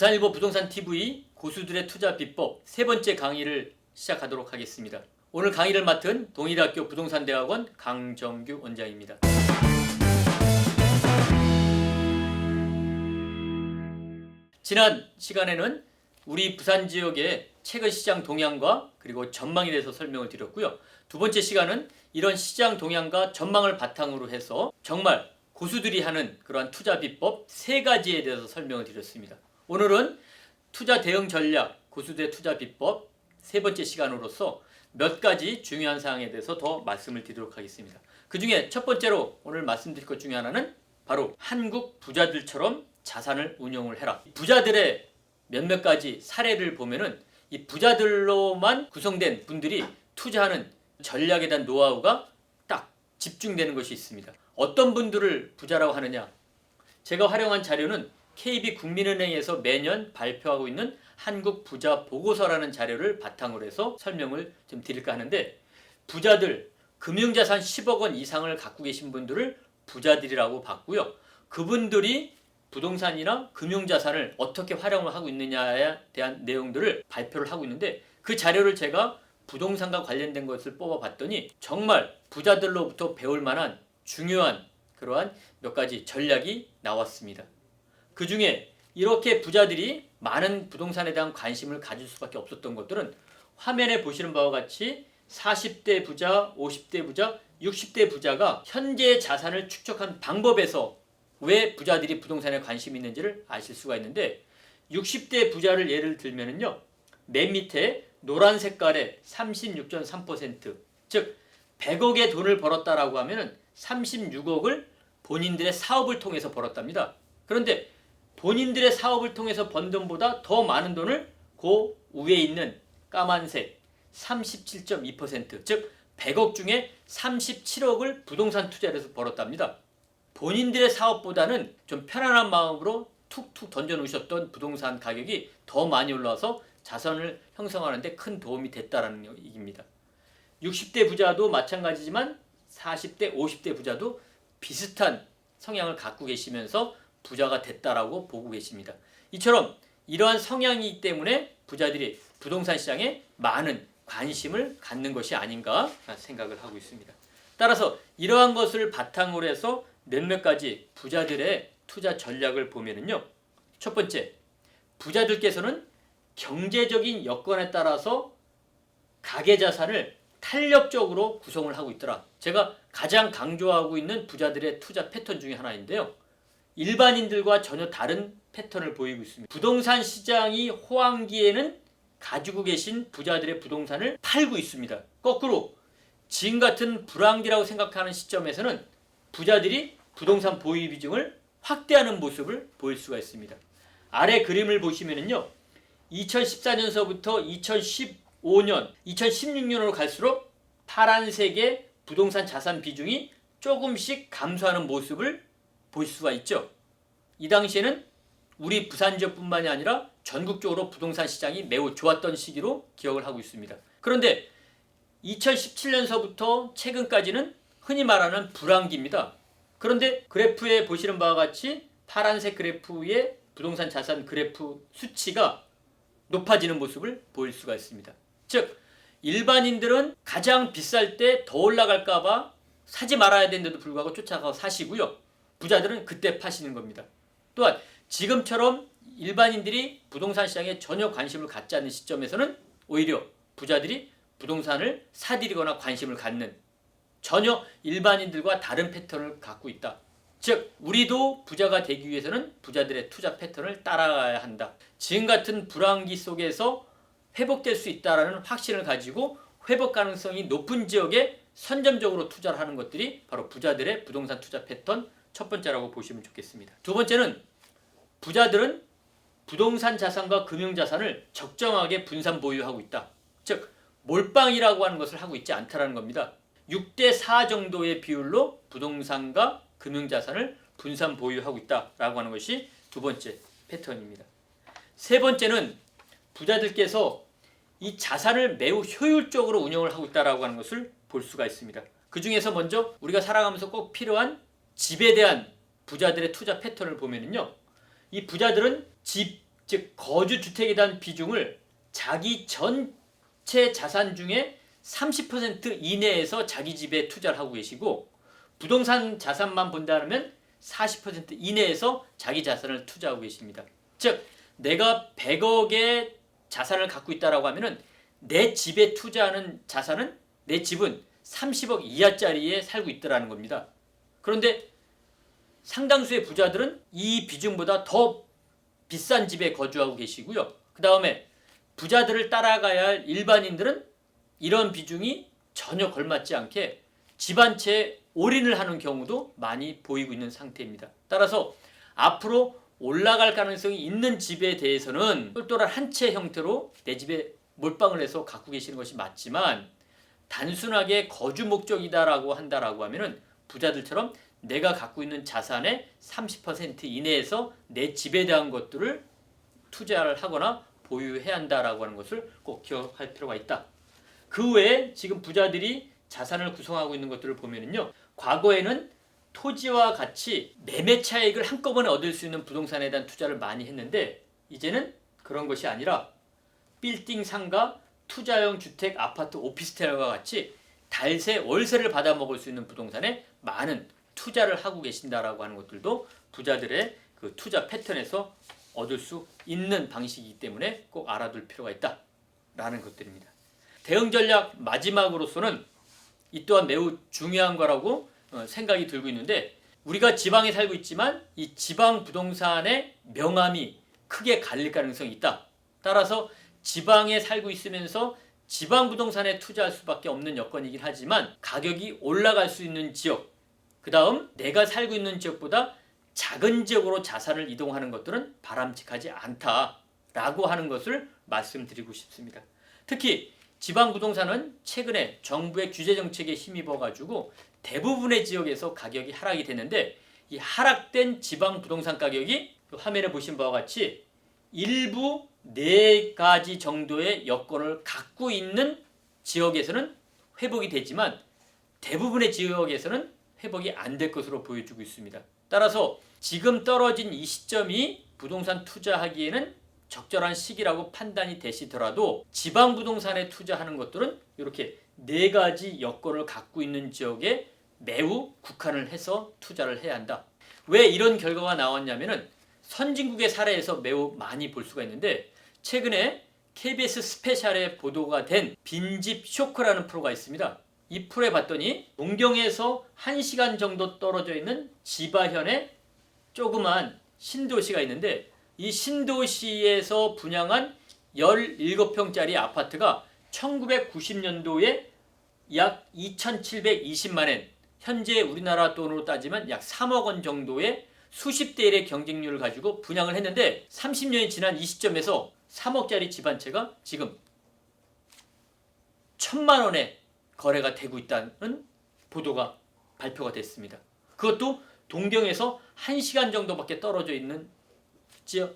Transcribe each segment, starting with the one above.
부산일보 부동산TV 고수들의 투자 비법 세 번째 강의를 시작하도록 하겠습니다. 오늘 강의를 맡은 동일학교 부동산대학원 강정규 원장입니다. 지난 시간에는 우리 부산 지역의 최근 시장 동향과 그리고 전망에 대해서 설명을 드렸고요. 두 번째 시간은 이런 시장 동향과 전망을 바탕으로 해서 정말 고수들이 하는 그러한 투자 비법 세 가지에 대해서 설명을 드렸습니다. 오늘은 투자 대응 전략, 고수들의 투자 비법 세 번째 시간으로서 몇 가지 중요한 사항에 대해서 더 말씀을 드리도록 하겠습니다. 그 중에 첫 번째로 오늘 말씀드릴 것 중에 하나는 바로 한국 부자들처럼 자산을 운용을 해라. 부자들의 몇몇 가지 사례를 보면은 이 부자들로만 구성된 분들이 투자하는 전략에 대한 노하우가 딱 집중되는 것이 있습니다. 어떤 분들을 부자라고 하느냐? 제가 활용한 자료는 KB국민은행에서 매년 발표하고 있는 한국 부자 보고서라는 자료를 바탕으로 해서 설명을 좀 드릴까 하는데, 부자들, 금융자산 10억 원 이상을 갖고 계신 분들을 부자들이라고 봤고요. 그분들이 부동산이나 금융자산을 어떻게 활용을 하고 있느냐에 대한 내용들을 발표를 하고 있는데, 그 자료를 제가 부동산과 관련된 것을 뽑아봤더니 정말 부자들로부터 배울 만한 중요한 그러한 몇 가지 전략이 나왔습니다. 그 중에 이렇게 부자들이 많은 부동산에 대한 관심을 가질 수밖에 없었던 것들은 화면에 보시는 바와 같이 40대 부자, 50대 부자, 60대 부자가 현재의 자산을 축적한 방법에서 왜 부자들이 부동산에 관심이 있는지를 아실 수가 있는데, 60대 부자를 예를 들면은요, 맨 밑에 노란 색깔의 36.3%, 즉 100억의 돈을 벌었다라고 하면은 36억을 본인들의 사업을 통해서 벌었답니다. 그런데 본인들의 사업을 통해서 번 돈보다 더 많은 돈을 그 위에 있는 까만색 37.2%, 즉 100억 중에 37억을 부동산 투자를 해서 벌었답니다. 본인들의 사업보다는 좀 편안한 마음으로 툭툭 던져놓으셨던 부동산 가격이 더 많이 올라와서 자산을 형성하는 데 큰 도움이 됐다는 얘기입니다. 60대 부자도 마찬가지지만 40대, 50대 부자도 비슷한 성향을 갖고 계시면서 부자가 됐다라고 보고 계십니다. 이처럼 이러한 성향이기 때문에 부자들이 부동산 시장에 많은 관심을 갖는 것이 아닌가 생각을 하고 있습니다. 따라서 이러한 것을 바탕으로 해서 몇몇 가지 부자들의 투자 전략을 보면은요, 첫 번째, 부자들께서는 경제적인 여건에 따라서 가계자산을 탄력적으로 구성을 하고 있더라. 제가 가장 강조하고 있는 부자들의 투자 패턴 중에 하나인데요, 일반인들과 전혀 다른 패턴을 보이고 있습니다. 부동산 시장이 호황기에는 가지고 계신 부자들의 부동산을 팔고 있습니다. 거꾸로 지금 같은 불황기라고 생각하는 시점에서는 부자들이 부동산 보유 비중을 확대하는 모습을 보일 수가 있습니다. 아래 그림을 보시면은요, 2014년서부터 2015년, 2016년으로 갈수록 파란색의 부동산 자산 비중이 조금씩 감소하는 모습을 볼 수가 있죠. 이 당시에는 우리 부산 지역뿐만이 아니라 전국적으로 부동산 시장이 매우 좋았던 시기로 기억을 하고 있습니다. 그런데 2017년서부터 최근까지는 흔히 말하는 불황기입니다. 그런데 그래프에 보시는 바와 같이 파란색 그래프의 부동산 자산 그래프 수치가 높아지는 모습을 보일 수가 있습니다. 즉, 일반인들은 가장 비쌀 때 더 올라갈까봐 사지 말아야 되는데도 불구하고 쫓아가서 사시고요, 부자들은 그때 파시는 겁니다. 또한 지금처럼 일반인들이 부동산 시장에 전혀 관심을 갖지 않는 시점에서는 오히려 부자들이 부동산을 사들이거나 관심을 갖는, 전혀 일반인들과 다른 패턴을 갖고 있다. 즉, 우리도 부자가 되기 위해서는 부자들의 투자 패턴을 따라가야 한다. 지금 같은 불황기 속에서 회복될 수 있다는 확신을 가지고 회복 가능성이 높은 지역에 선점적으로 투자를 하는 것들이 바로 부자들의 부동산 투자 패턴 첫 번째라고 보시면 좋겠습니다. 두 번째는, 부자들은 부동산 자산과 금융자산을 적정하게 분산 보유하고 있다. 즉, 몰빵이라고 하는 것을 하고 있지 않다는 겁니다. 6대4 정도의 비율로 부동산과 금융자산을 분산 보유하고 있다라고 하는 것이 두 번째 패턴입니다. 세 번째는, 부자들께서 이 자산을 매우 효율적으로 운영을 하고 있다라고 하는 것을 볼 수가 있습니다. 그 중에서 먼저 우리가 살아가면서 꼭 필요한 집에 대한 부자들의 투자 패턴을 보면은요, 이 부자들은 집, 즉 거주 주택에 대한 비중을 자기 전체 자산 중에 30% 이내에서 자기 집에 투자를 하고 계시고, 부동산 자산만 본다면 40% 이내에서 자기 자산을 투자하고 계십니다. 즉 내가 100억의 자산을 갖고 있다라고 하면은 내 집에 투자하는 자산은, 내 집은 30억 이하짜리에 살고 있다라는 겁니다. 그런데 상당수의 부자들은 이 비중보다 더 비싼 집에 거주하고 계시고요. 그 다음에 부자들을 따라가야 할 일반인들은 이런 비중이 전혀 걸맞지 않게 집 한 채에 올인을 하는 경우도 많이 보이고 있는 상태입니다. 따라서 앞으로 올라갈 가능성이 있는 집에 대해서는 똘똘한 한 채 형태로 내 집에 몰빵을 해서 갖고 계시는 것이 맞지만, 단순하게 거주 목적이다라고 한다라고 하면은 부자들처럼 내가 갖고 있는 자산의 30% 이내에서 내 집에 대한 것들을 투자를 하거나 보유해야 한다라고 하는 것을 꼭 기억할 필요가 있다. 그 외에 지금 부자들이 자산을 구성하고 있는 것들을 보면은요, 과거에는 토지와 같이 매매 차익을 한꺼번에 얻을 수 있는 부동산에 대한 투자를 많이 했는데, 이제는 그런 것이 아니라 빌딩 상가, 투자용 주택, 아파트, 오피스텔과 같이 달세, 월세를 받아 먹을 수 있는 부동산에 많은 투자를 하고 계신다라고 하는 것들도 부자들의 그 투자 패턴에서 얻을 수 있는 방식이기 때문에 꼭 알아둘 필요가 있다라는 것들입니다. 대응 전략 마지막으로서는 이 또한 매우 중요한 거라고 생각이 들고 있는데, 우리가 지방에 살고 있지만 이 지방 부동산의 명암이 크게 갈릴 가능성이 있다. 따라서 지방에 살고 있으면서 지방 부동산에 투자할 수밖에 없는 여건이긴 하지만, 가격이 올라갈 수 있는 지역, 그 다음 내가 살고 있는 지역보다 작은 지역으로 자산을 이동하는 것들은 바람직하지 않다라고 하는 것을 말씀드리고 싶습니다. 특히 지방 부동산은 최근에 정부의 규제 정책에 힘입어 가지고 대부분의 지역에서 가격이 하락이 됐는데, 이 하락된 지방 부동산 가격이 화면에 보신 바와 같이 일부 4가지 정도의 여건을 갖고 있는 지역에서는 회복이 되지만 대부분의 지역에서는 회복이 안 될 것으로 보여지고 있습니다. 따라서 지금 떨어진 이 시점이 부동산 투자하기에는 적절한 시기라고 판단이 되시더라도, 지방 부동산에 투자하는 것들은 이렇게 4가지 여건을 갖고 있는 지역에 매우 국한을 해서 투자를 해야 한다. 왜 이런 결과가 나왔냐면은 선진국의 사례에서 매우 많이 볼 수가 있는데, 최근에 KBS 스페셜에 보도가 된 빈집 쇼크라는 프로가 있습니다. 이 프로에 봤더니 동경에서 1시간 정도 떨어져 있는 지바현의 조그만 신도시가 있는데, 이 신도시에서 분양한 17평짜리 아파트가 1990년도에 약 2,720만엔, 현재 우리나라 돈으로 따지면 약 3억 원 정도의 수십 대 1의 경쟁률을 가지고 분양을 했는데, 30년이 지난 이 시점에서 3억짜리 집 한 채가 지금 1,000만 원에 거래가 되고 있다는 보도가 발표가 됐습니다. 그것도 동경에서 1시간 정도밖에 떨어져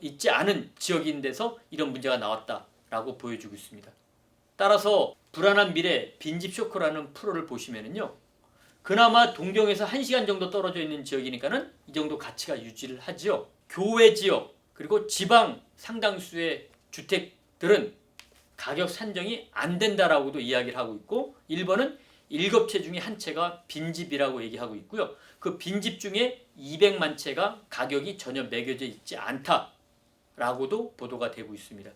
있지 않은 지역인 데서 이런 문제가 나왔다라고 보여주고 있습니다. 따라서 불안한 미래 빈집 쇼크라는 프로를 보시면은요, 그나마 동경에서 1시간 정도 떨어져 있는 지역이니까는 이 정도 가치가 유지를 하지요. 교외 지역 그리고 지방 상당수의 주택들은 가격 산정이 안 된다라고도 이야기를 하고 있고, 1번은 7채 중에 한 채가 빈집이라고 얘기하고 있고요. 그 빈집 중에 200만 채가 가격이 전혀 매겨져 있지 않다라고도 보도가 되고 있습니다.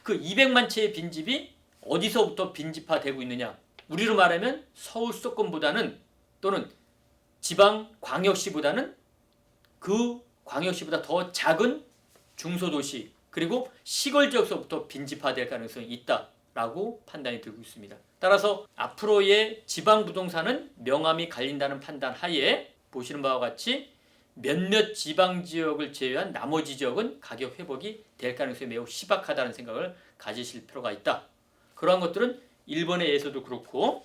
그 200만 채의 빈집이 어디서부터 빈집화되고 있느냐? 우리로 말하면 서울 수도권보다는, 또는 지방 광역시보다는 그 광역시보다 더 작은 중소도시 그리고 시골 지역서부터 빈집화될 가능성이 있다라고 판단이 들고 있습니다. 따라서 앞으로의 지방 부동산은 명암이 갈린다는 판단 하에 보시는 바와 같이 몇몇 지방 지역을 제외한 나머지 지역은 가격 회복이 될 가능성이 매우 희박하다는 생각을 가지실 필요가 있다. 그러한 것들은 일본의 예에서도 그렇고,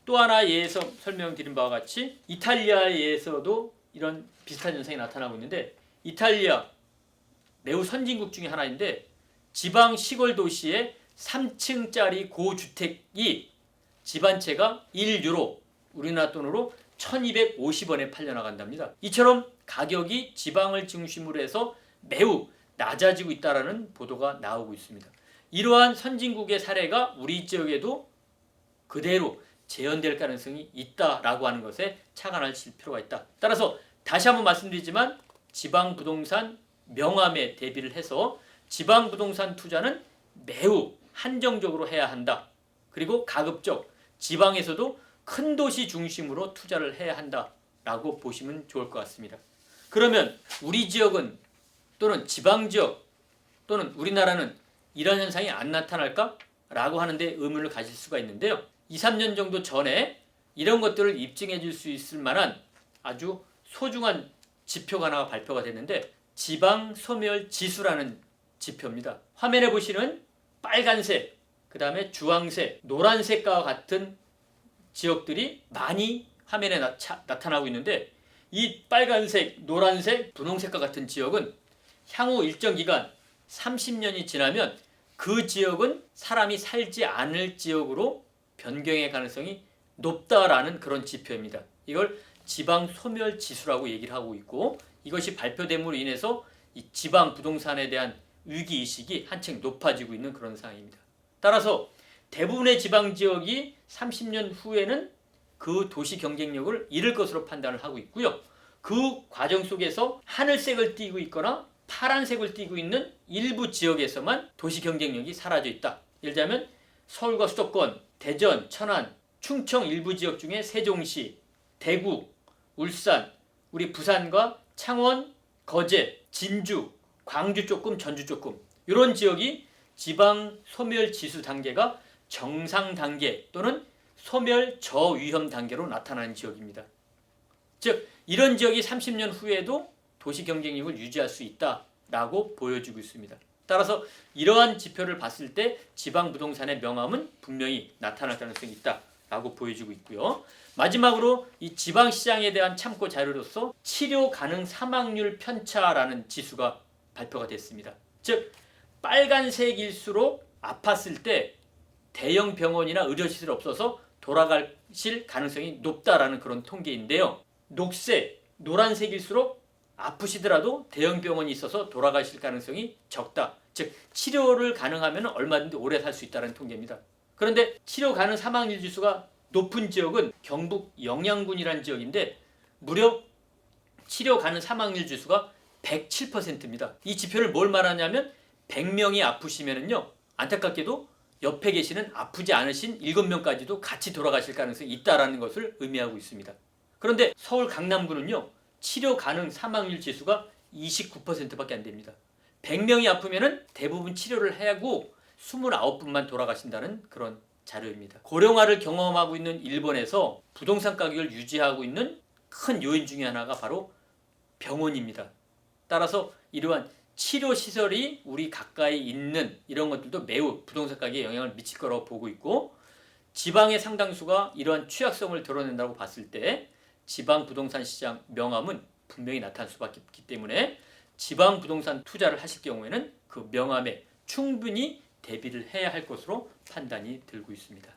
또 하나 예에서 설명드린 바와 같이 이탈리아의 예에서도 이런 비슷한 현상이 나타나고 있는데, 이탈리아 매우 선진국 중에 하나인데, 지방 시골 도시에 3층짜리 고주택이 집 한 채가 1유로, 우리나라 돈으로 1250원에 팔려나간답니다. 이처럼 가격이 지방을 중심으로 해서 매우 낮아지고 있다라는 보도가 나오고 있습니다. 이러한 선진국의 사례가 우리 지역에도 그대로 재현될 가능성이 있다라고 하는 것에 착안하실 필요가 있다. 따라서 다시 한번 말씀드리지만 지방 부동산 명암에 대비를 해서 지방 부동산 투자는 매우 한정적으로 해야 한다. 그리고 가급적 지방에서도 큰 도시 중심으로 투자를 해야 한다라고 보시면 좋을 것 같습니다. 그러면 우리 지역은 또는 지방 지역 또는 우리나라는 이런 현상이 안 나타날까? 라고 하는데 의문을 가질 수가 있는데요. 2, 3년 정도 전에 이런 것들을 입증해 줄 수 있을 만한 아주 소중한 지표가 하나 발표가 됐는데 지방 소멸 지수라는 지표입니다. 화면에 보시는 빨간색, 그 다음에 주황색, 노란색과 같은 지역들이 많이 화면에 나타나고 있는데 이 빨간색, 노란색, 분홍색과 같은 지역은 향후 일정 기간 30년이 지나면 그 지역은 사람이 살지 않을 지역으로 변경의 가능성이 높다라는 그런 지표입니다. 이걸 지방 소멸 지수라고 얘기를 하고 있고 이것이 발표됨으로 인해서 이 지방 부동산에 대한 위기 의식이 한층 높아지고 있는 그런 상황입니다. 따라서 대부분의 지방 지역이 30년 후에는 그 도시 경쟁력을 잃을 것으로 판단을 하고 있고요. 그 과정 속에서 하늘색을 띠고 있거나 파란색을 띠고 있는 일부 지역에서만 도시 경쟁력이 사라져 있다. 예를 들자면 서울과 수도권, 대전, 천안, 충청 일부 지역 중에 세종시, 대구, 울산, 우리 부산과 창원, 거제, 진주, 광주 조금, 전주 조금 이런 지역이 지방 소멸 지수 단계가 정상 단계 또는 소멸 저위험 단계로 나타나는 지역입니다. 즉 이런 지역이 30년 후에도 도시 경쟁력을 유지할 수 있다라고 보여지고 있습니다. 따라서 이러한 지표를 봤을 때 지방 부동산의 명암은 분명히 나타날 가능성이 있다라고 보여지고 있고요. 마지막으로 이 지방 시장에 대한 참고 자료로서 치료 가능 사망률 편차라는 지수가 발표가 됐습니다. 즉 빨간색일수록 아팠을 때 대형 병원이나 의료시설이 없어서 돌아가실 가능성이 높다라는 그런 통계인데요. 녹색, 노란색일수록 아프시더라도 대형 병원이 있어서 돌아가실 가능성이 적다. 즉 치료를 가능하면 얼마든지 오래 살 수 있다는 통계입니다. 그런데 치료 가능 사망률 지수가 높은 지역은 경북 영양군이라는 지역인데 무려 치료 가능 사망률 지수가 107%입니다. 이 지표를 뭘 말하냐면 100명이 아프시면은요 안타깝게도 옆에 계시는 아프지 않으신 7명까지도 같이 돌아가실 가능성이 있다는 것을 의미하고 있습니다. 그런데 서울 강남구는요 치료 가능 사망률 지수가 29%밖에 안 됩니다. 100명이 아프면은 대부분 치료를 하고 29분만 돌아가신다는 그런 자료입니다. 고령화를 경험하고 있는 일본에서 부동산 가격을 유지하고 있는 큰 요인 중에 하나가 바로 병원입니다. 따라서 이러한 치료시설이 우리 가까이 있는 이런 것들도 매우 부동산 가격에 영향을 미칠 거라고 보고 있고 지방의 상당수가 이러한 취약성을 드러낸다고 봤을 때 지방 부동산 시장 명암은 분명히 나타날 수밖에 없기 때문에 지방 부동산 투자를 하실 경우에는 그 명암에 충분히 대비를 해야 할 것으로 판단이 들고 있습니다.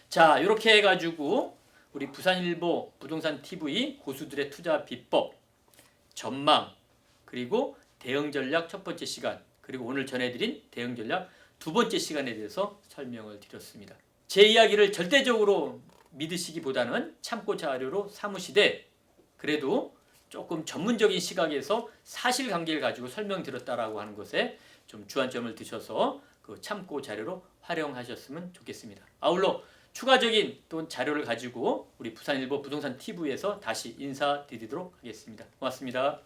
자, 이렇게 해가지고 우리 부산일보 부동산 TV 고수들의 투자 비법, 전망, 그리고 대응 전략 첫 번째 시간, 그리고 오늘 전해드린 대응 전략 두 번째 시간에 대해서 설명을 드렸습니다. 제 이야기를 절대적으로 믿으시기보다는 참고 자료로 삼으시되 그래도 조금 전문적인 시각에서 사실관계를 가지고 설명드렸다라고 하는 것에 좀 주안점을 두셔서 그 참고 자료로 활용하셨으면 좋겠습니다. 아울러 추가적인 또 자료를 가지고 우리 부산일보 부동산 TV에서 다시 인사드리도록 하겠습니다. 고맙습니다.